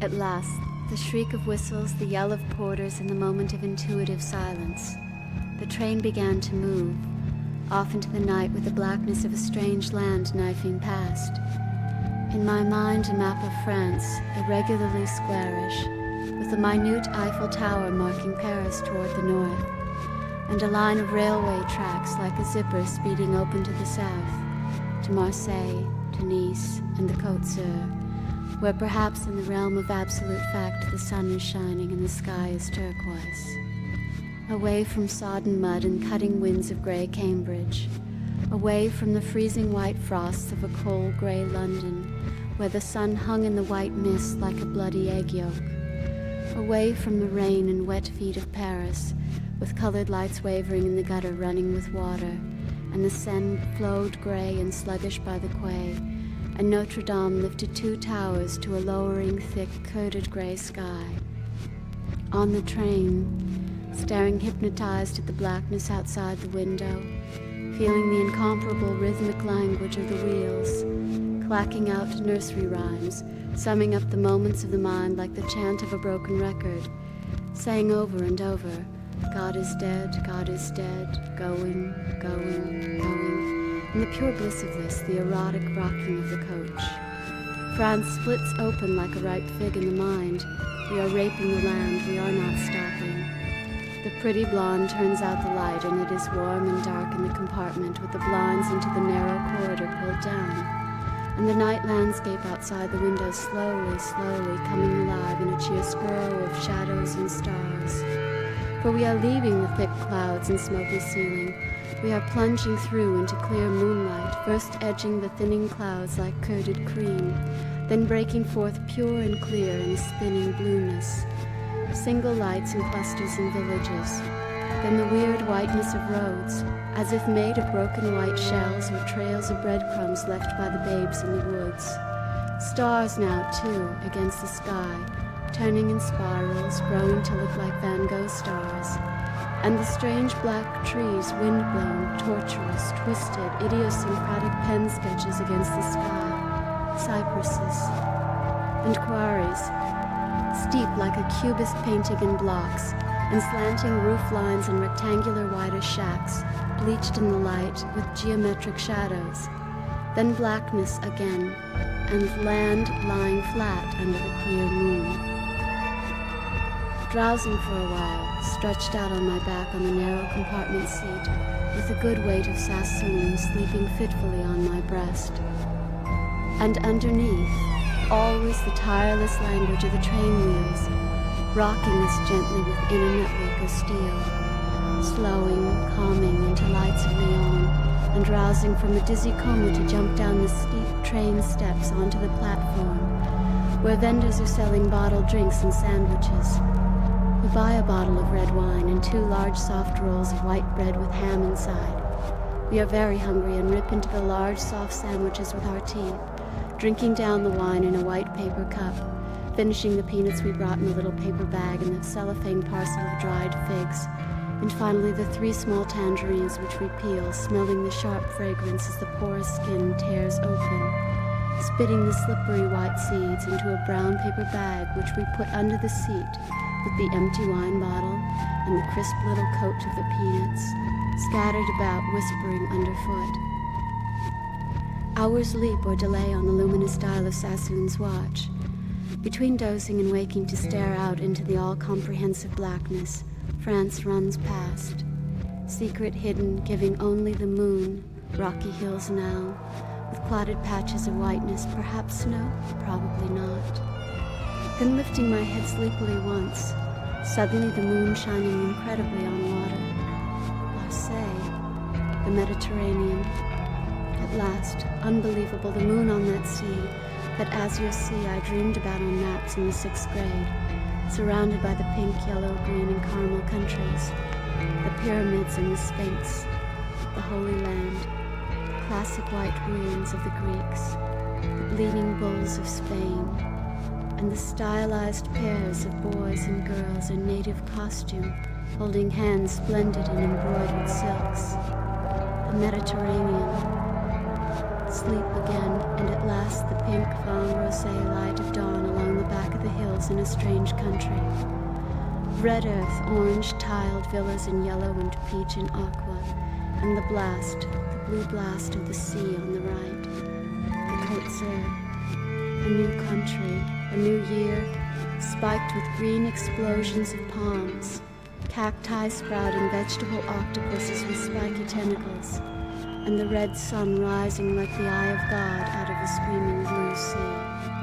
At last, the shriek of whistles, the yell of porters, and the moment of intuitive silence. The train began to move, off into the night with the blackness of a strange land knifing past. In my mind, a map of France, irregularly squarish, with a minute Eiffel Tower marking Paris toward the north, and a line of railway tracks like a zipper speeding open to the south, to Marseille, to Nice, and the Côte d'Azur, where perhaps in the realm of absolute fact the sun is shining and the sky is turquoise. Away from sodden mud and cutting winds of grey Cambridge, away from the freezing white frosts of a cold grey London, where the sun hung in the white mist like a bloody egg yolk, away from the rain and wet feet of Paris, with coloured lights wavering in the gutter running with water, and the Seine flowed grey and sluggish by the quay, and Notre Dame lifted 2 towers to a lowering, thick, coated grey sky. On the train, staring hypnotized at the blackness outside the window, feeling the incomparable rhythmic language of the wheels, clacking out nursery rhymes, summing up the moments of the mind like the chant of a broken record, saying over and over, God is dead, going, going, going. In the pure bliss of this, the erotic rocking of the coach. France splits open like a ripe fig in the mind. We are raping the land, we are not stopping. The pretty blonde turns out the light, and it is warm and dark in the compartment with the blinds into the narrow corridor pulled down. And the night landscape outside the window slowly, slowly coming alive in a chiaroscuro of shadows and stars. For we are leaving the thick clouds and smoky ceiling. We are plunging through into clear moonlight, first edging the thinning clouds like curded cream, then breaking forth pure and clear in a spinning blueness. Single lights in clusters and villages, then the weird whiteness of roads, as if made of broken white shells or trails of breadcrumbs left by the babes in the woods. Stars now, too, against the sky, turning in spirals, growing to look like Van Gogh stars. And the strange black trees, wind-blown, tortuous, twisted, idiosyncratic pen sketches against the sky, cypresses, and quarries, steep like a cubist painting in blocks, and slanting roof lines and rectangular whitish shacks, bleached in the light with geometric shadows, then blackness again, and land lying flat under the clear moon. Drowsing for a while, stretched out on my back on the narrow compartment seat, with the good weight of Sassoon sleeping fitfully on my breast. And underneath, always the tireless language of the train wheels, rocking us gently within a network of steel, slowing, calming into lights of neon, and rousing from a dizzy coma to jump down the steep train steps onto the platform, where vendors are selling bottled drinks and sandwiches. We buy a bottle of red wine and 2 large soft rolls of white bread with ham inside. We are very hungry and rip into the large soft sandwiches with our teeth, drinking down the wine in a white paper cup, finishing the peanuts we brought in a little paper bag and the cellophane parcel of dried figs, and finally the 3 small tangerines which we peel, smelling the sharp fragrance as the porous skin tears open, spitting the slippery white seeds into a brown paper bag which we put under the seat with the empty wine bottle and the crisp little coat of the peanuts, scattered about whispering underfoot. Hours leap or delay on the luminous dial of Sassoon's watch. Between dozing and waking to stare out into the all-comprehensive blackness, France runs past. Secret hidden, giving only the moon, rocky hills now, with clotted patches of whiteness, perhaps snow, probably not. Then lifting my head sleepily once, suddenly the moon shining incredibly on water. Marseille, the Mediterranean. At last, unbelievable, the moon on that sea, that azure sea I dreamed about on maps in the 6th grade, surrounded by the pink, yellow, green, and caramel countries, the pyramids and the Sphinx, the Holy Land, the classic white ruins of the Greeks, the bleeding bulls of Spain, and the stylized pairs of boys and girls in native costume, holding hands splendid in embroidered silks. The Mediterranean. Sleep again, and at last the pink, fawn rosé light of dawn along the back of the hill in a strange country. Red earth, orange tiled villas in yellow and peach and aqua, and the blue blast of the sea on the right. The Côte d'Azur, a new country, a new year, spiked with green explosions of palms, cacti sprouting vegetable octopuses with spiky tentacles, and the red sun rising like the eye of God out of a screaming blue sea.